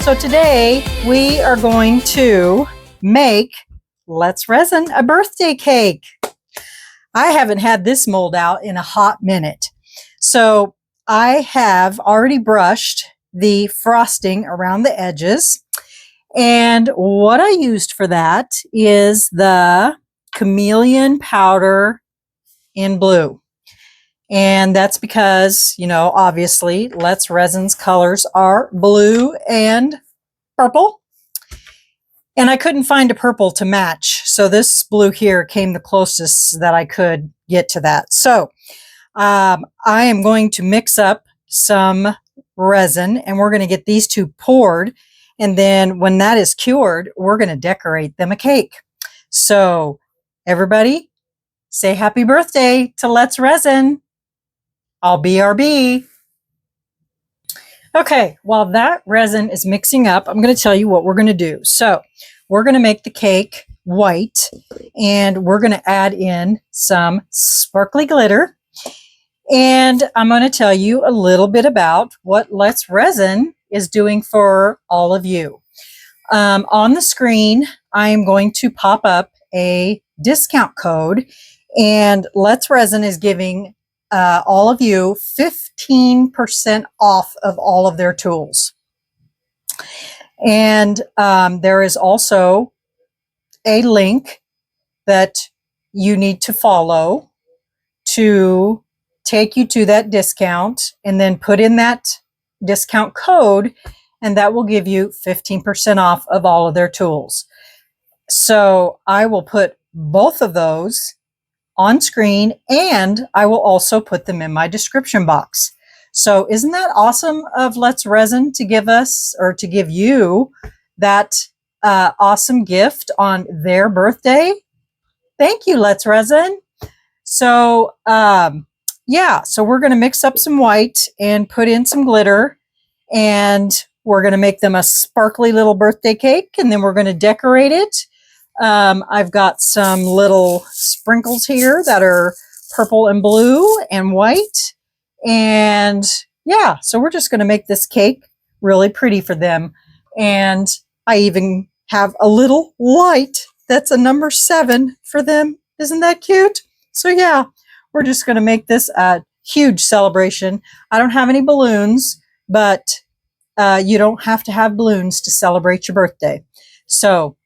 So today we are going to make Let's Resin a birthday cake. I haven't had this mold out in a hot minute. So I have already brushed the frosting around the edges. And what I used for that is the chameleon powder in blue. And that's because, you know, obviously Let's Resin's colors are blue and purple. And I couldn't find a purple to match. So this blue here came the closest that I could get to that. So I am going to mix up some resin and we're going to get these two poured. And then when that is cured, we're going to decorate them a cake. So everybody say happy birthday to Let's Resin. I'll BRB. Okay, while that resin is mixing up, I'm going to tell you what we're going to do. So we're going to make the cake white and we're going to add in some sparkly glitter. And I'm going to tell you a little bit about what Let's Resin is doing for all of you. On the screen, I'm going to pop up a discount code, and Let's Resin is giving all of you 15% off of all of their tools. And there is also a link that you need to follow to take you to that discount, and then put in that discount code, and that will give you 15% off of all of their tools. So I will put both of those on screen, and I will also put them in my description box. So isn't that awesome of Let's Resin to give us, or to give you, that awesome gift on their birthday? Thank you, Let's Resin. So yeah, so we're going to mix up some white and put in some glitter, and we're going to make them a sparkly little birthday cake, and then we're going to decorate it. I've got some little sprinkles here that are purple and blue and white. And yeah, so we're just going to make this cake really pretty for them. And I even have a little light that's a number 7 for them. Isn't that cute? So yeah, we're just going to make this a huge celebration. I don't have any balloons, but you don't have to have balloons to celebrate your birthday. So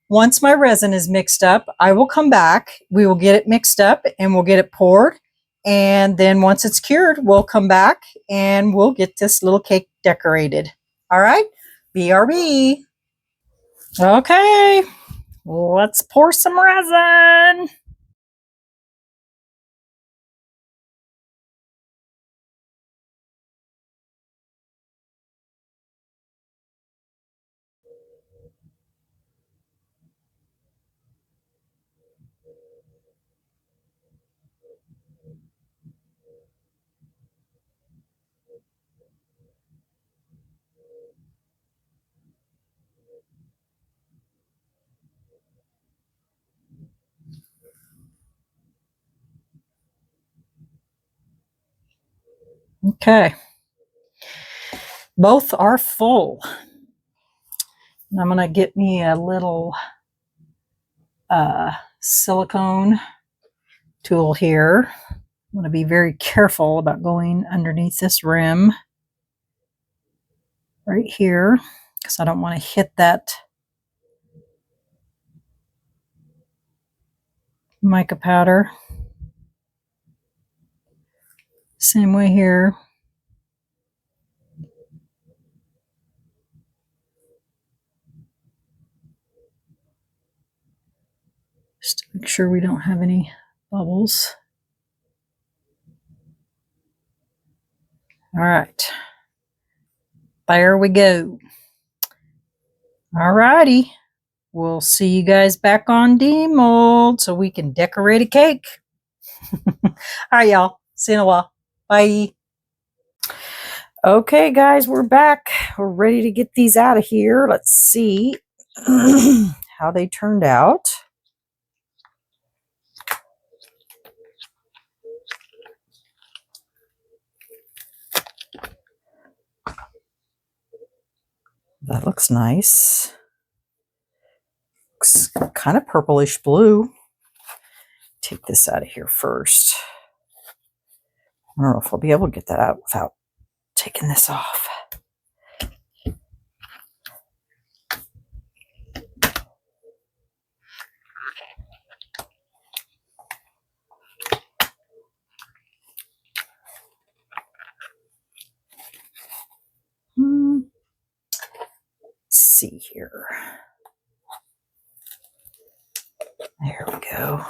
once my resin is mixed up, I will come back. We will get it mixed up and we'll get it poured. And then once it's cured, we'll come back and we'll get this little cake decorated. All right, BRB. Okay, let's pour some resin. Okay, both are full. I'm going to get me a little silicone tool here. I'm going to be very careful about going underneath this rim right here, because I don't want to hit that mica powder. Same way here. Just to make sure we don't have any bubbles. All right. There we go. All righty. We'll see you guys back on Demold so we can decorate a cake. All right, y'all. See you in a while. Bye. Okay, guys, we're back. We're ready to get these out of here. Let's see how they turned out. That looks nice. Looks kind of purplish blue. Take this out of here first. I don't know if I'll be able to get that out without taking this off. Let's see here. There we go.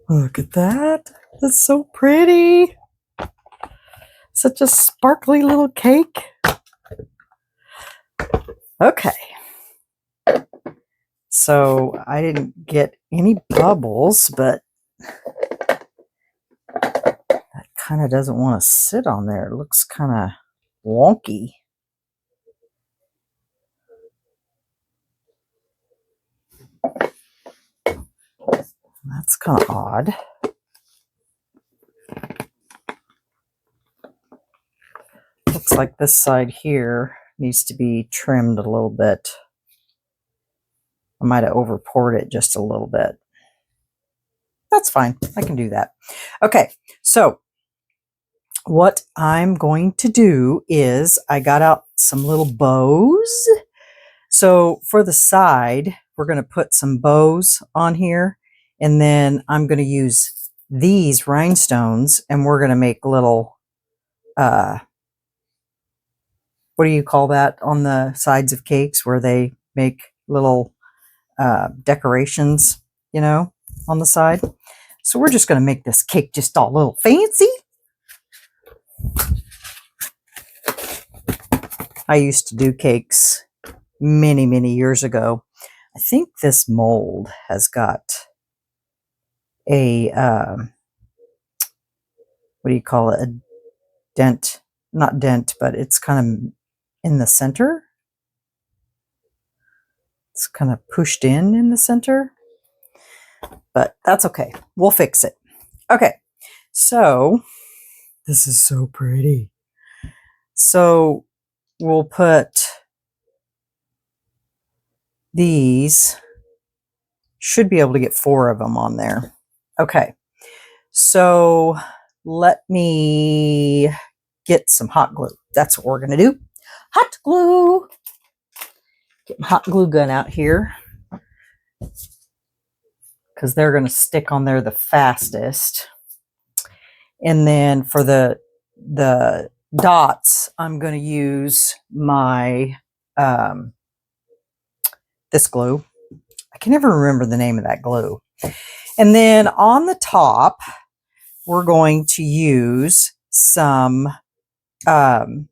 Look at that. That's so pretty. Such a sparkly little cake. Okay. So I didn't get any bubbles, but that kind of doesn't want to sit on there. It looks kind of wonky. That's kind of odd. Looks like this side here needs to be trimmed a little bit. I might have over poured it just a little bit. That's fine. I can do that. Okay, so what I'm going to do is I got out some little bows. So for the side, we're going to put some bows on here. And then I'm going to use these rhinestones and we're going to make little, what do you call that on the sides of cakes where they make little decorations, you know, on the side. So we're just going to make this cake just all a little fancy. I used to do cakes many, many years ago. I think this mold has got a, what do you call it? A dent, not dent, but it's kind of in the center. It's kind of pushed in the center, but that's okay. We'll fix it. Okay. So this is so pretty. So we'll put these, should be able to get 4 of them on there. Okay, so let me get some hot glue. That's what we're going to do. Hot glue. Get my hot glue gun out here because they're going to stick on there the fastest. And then for the dots, I'm going to use my this glue. I can never remember the name of that glue. And then on the top, we're going to use some UV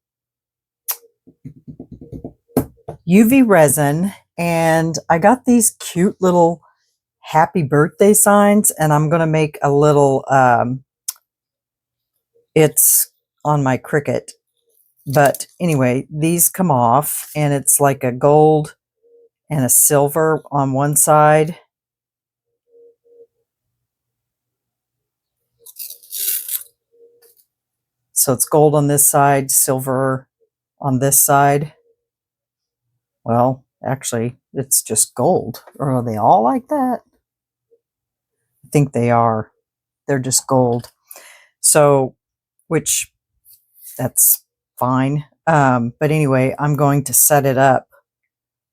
resin. And I got these cute little happy birthday signs. And I'm going to make a little, it's on my Cricut. But anyway, these come off. And it's like a gold and a silver on one side. So it's gold on this side, silver on this side. Well, actually, it's just gold. Or are they all like that? I think they are. They're just gold. So, which, that's fine. But anyway, I'm going to set it up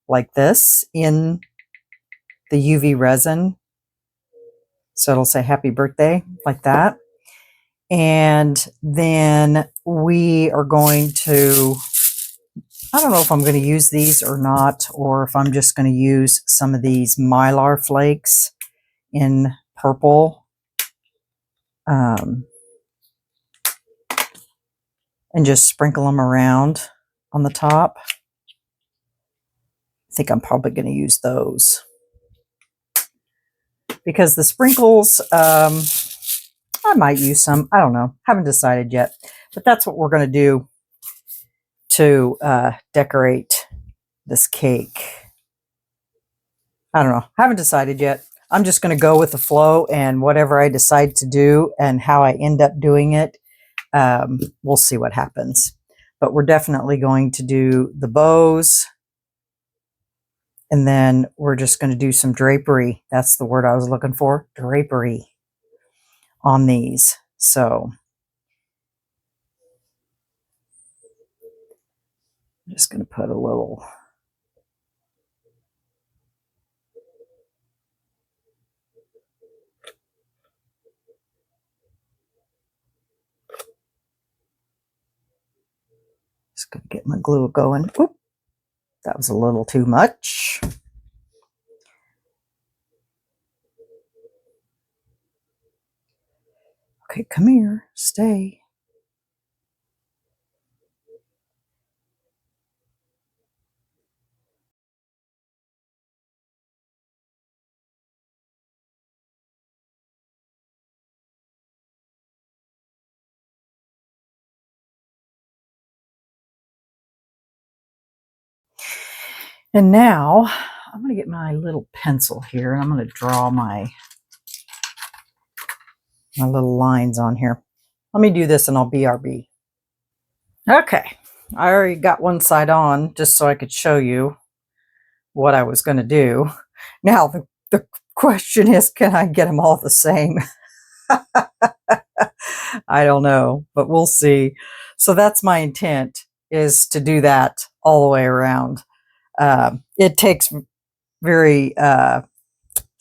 like this in the UV resin. So it'll say happy birthday, like that. And then we are going to, I don't know if I'm going to use these or not, or if I'm just going to use some of these Mylar flakes in purple. And just sprinkle them around on the top. I think I'm probably going to use those. Because the sprinkles, I I might use some. I don't know. Haven't decided yet. But that's what we're going to do to decorate this cake. I don't know. Haven't decided yet. I'm just going to go with the flow, and whatever I decide to do and how I end up doing it, we'll see what happens. But we're definitely going to do the bows, and then we're just going to do some drapery. That's the word I was looking for, drapery, on these. So I'm just going to put a little... Just going to get my glue going. Oop, that was a little too much. Okay, come here. Stay. And now I'm going to get my little pencil here, and I'm going to draw my little lines on here. Let me do this and I'll BRB. Okay, I already got one side on just so I could show you what I was going to do. Now the question is, can I get them all the same? I don't know, but we'll see. So that's my intent, is to do that all the way around. It takes very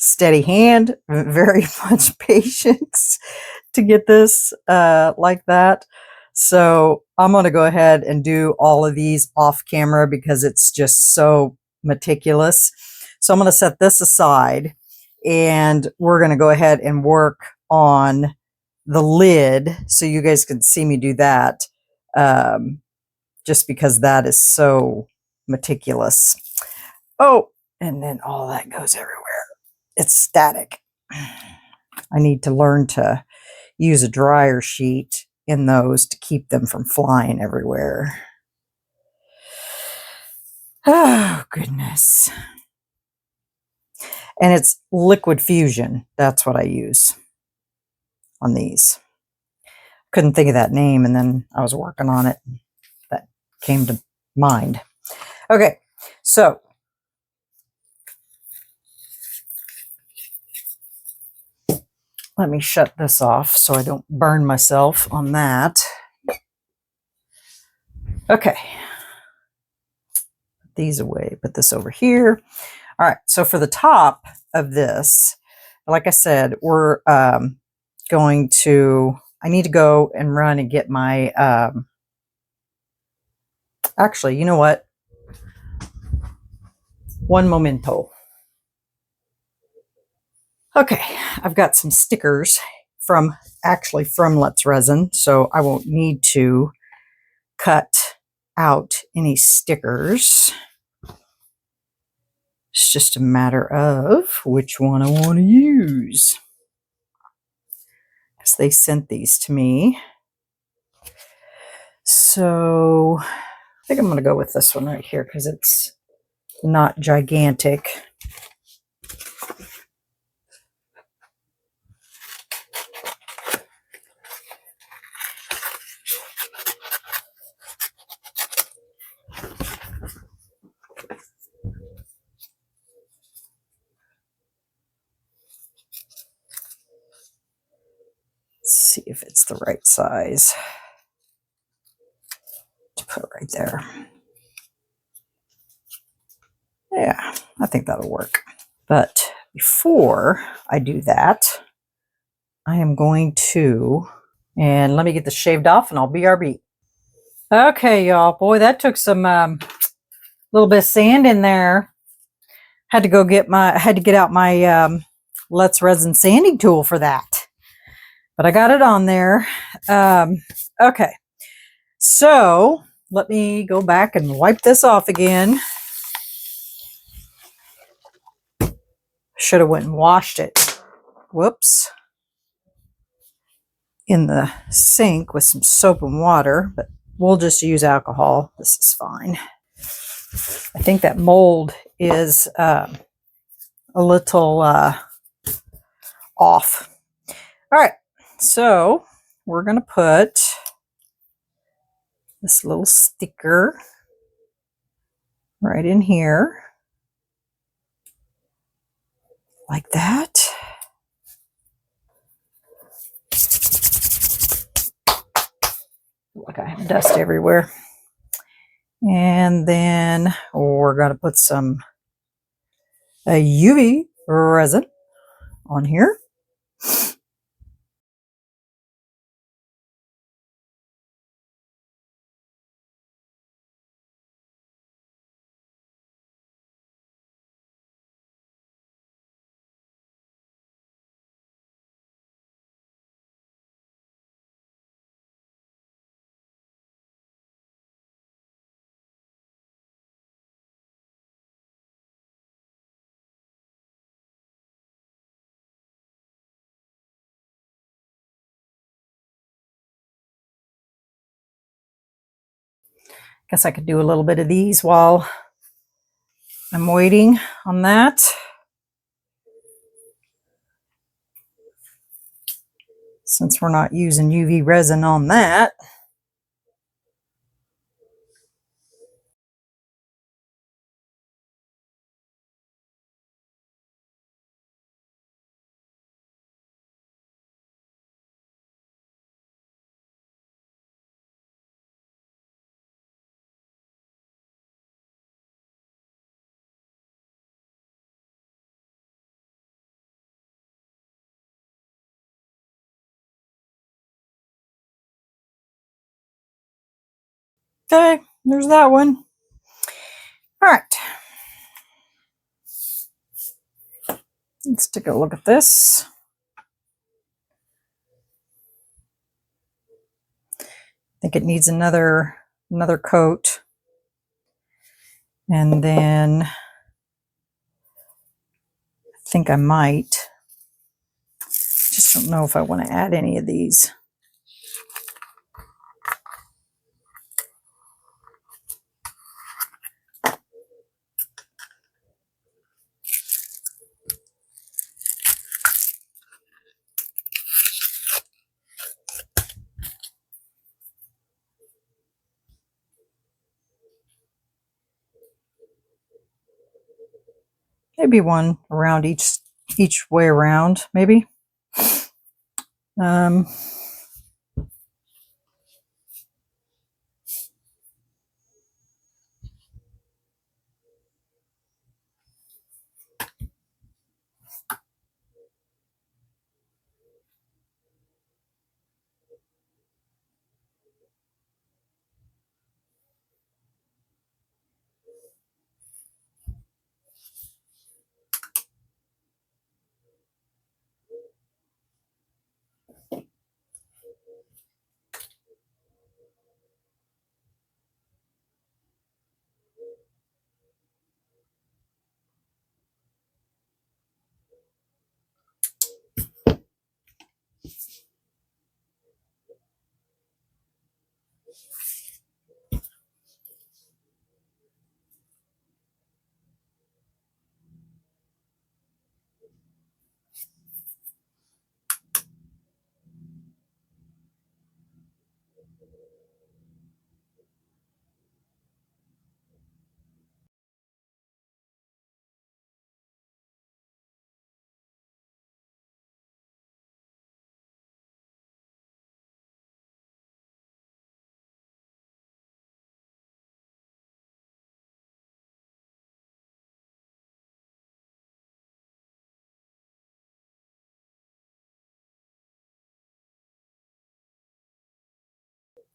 steady hand, very much patience to get this like that. So I'm going to go ahead and do all of these off camera because it's just so meticulous. So I'm going to set this aside, and we're going to go ahead and work on the lid so you guys can see me do that, just because that is so meticulous. Oh, and then all that goes everywhere. It's static. I need to learn to use a dryer sheet in those to keep them from flying everywhere. Oh, goodness. And it's liquid fusion. That's what I use on these. Couldn't think of that name, and then I was working on it. That came to mind. Okay, so let me shut this off so I don't burn myself on that. Okay. Put these away. Put this over here. All right. So for the top of this, like I said, we're going to... I need to go and run and get my... actually, you know what? One momento. Okay. I've got some stickers from Let's Resin, so I won't need to cut out any stickers. It's just a matter of which one I want to use, because they sent these to me. So I think I'm going to go with this one right here because it's not gigantic. Let's see if it's the right size to put right there. Yeah, I think that'll work. But before I do that, I am going to, and let me get this shaved off and I'll BRB. Okay, y'all. Boy, that took some little bit of sand in there. Had to get out my Let's Resin sanding tool for that. But I got it on there. Okay. So let me go back and wipe this off again. Should have went and washed it. Whoops. in the sink with some soap and water, but we'll just use alcohol. This is fine. I think that mold is a little off. All right, so we're going to put this little sticker right in here, like that. Look, I have dust everywhere. And then we're going to put some UV resin on here. Guess I could do a little bit of these while I'm waiting on that. Since we're not using UV resin on that. Okay, there's that one. All right. Let's take a look at this. I think it needs another coat. And then I think I might. Just don't know if I want to add any of these. Maybe one around each way around, maybe.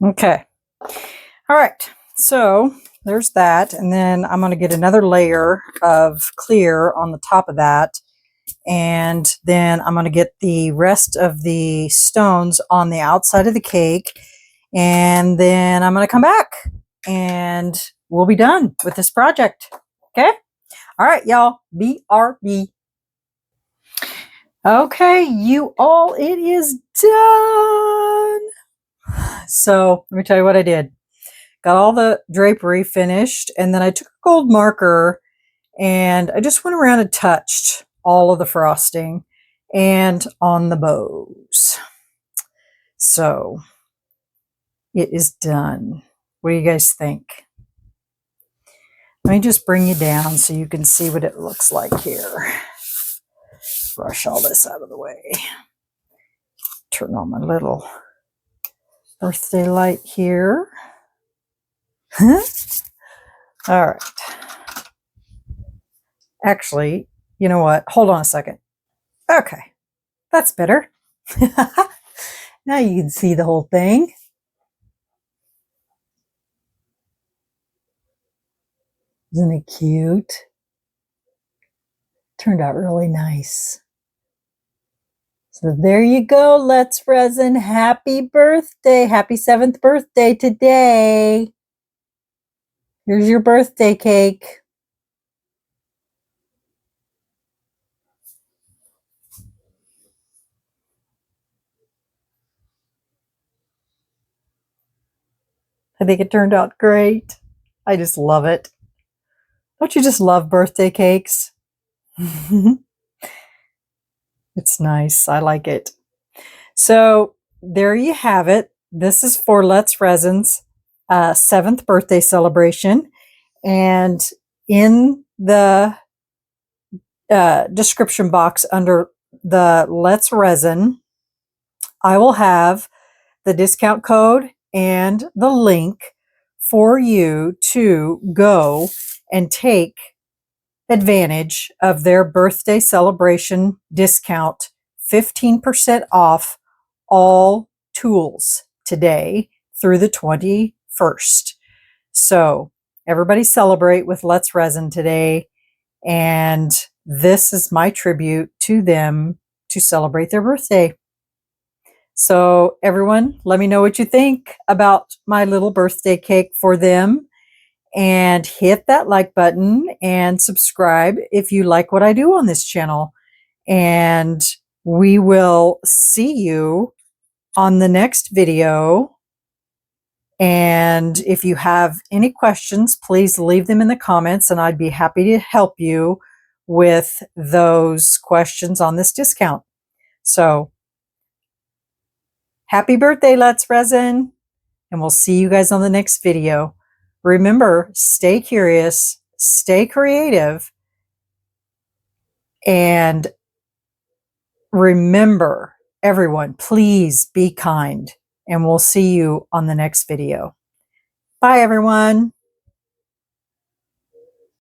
Okay. All right. So there's that. And then I'm going to get another layer of clear on the top of that. And then I'm going to get the rest of the stones on the outside of the cake. And then I'm going to come back and we'll be done with this project. Okay. All right, y'all. BRB. Okay, you all, it is done. So let me tell you what I did. Got all the drapery finished, and then I took a gold marker and I just went around and touched all of the frosting and on the bows. So it is done. What do you guys think? Let me just bring you down so you can see what it looks like here. Brush all this out of the way. Turn on my little birthday light here. All right. Actually, you know what? Hold on a second. Okay, that's better. Now you can see the whole thing. Isn't it cute? Turned out really nice. So there you go. Let's Resin. Happy birthday. Happy 7th birthday today. Here's your birthday cake. I think it turned out great. I just love it. Don't you just love birthday cakes? It's nice. I like it. So there you have it. This is for Let's Resin's 7th birthday celebration. And in the description box under the Let's Resin, I will have the discount code and the link for you to go and take advantage of their birthday celebration discount, 15% off all tools today through the 21st. So everybody celebrate with Let's Resin today. And this is my tribute to them to celebrate their birthday. So everyone, let me know what you think about my little birthday cake for them. And hit that like button and subscribe if you like what I do on this channel. And we will see you on the next video. And if you have any questions, please leave them in the comments and I'd be happy to help you with those questions on this discount. So happy birthday, Let's Resin, and we'll see you guys on the next video. Remember, stay curious, stay creative, and remember, everyone, please be kind, and we'll see you on the next video. Bye, everyone.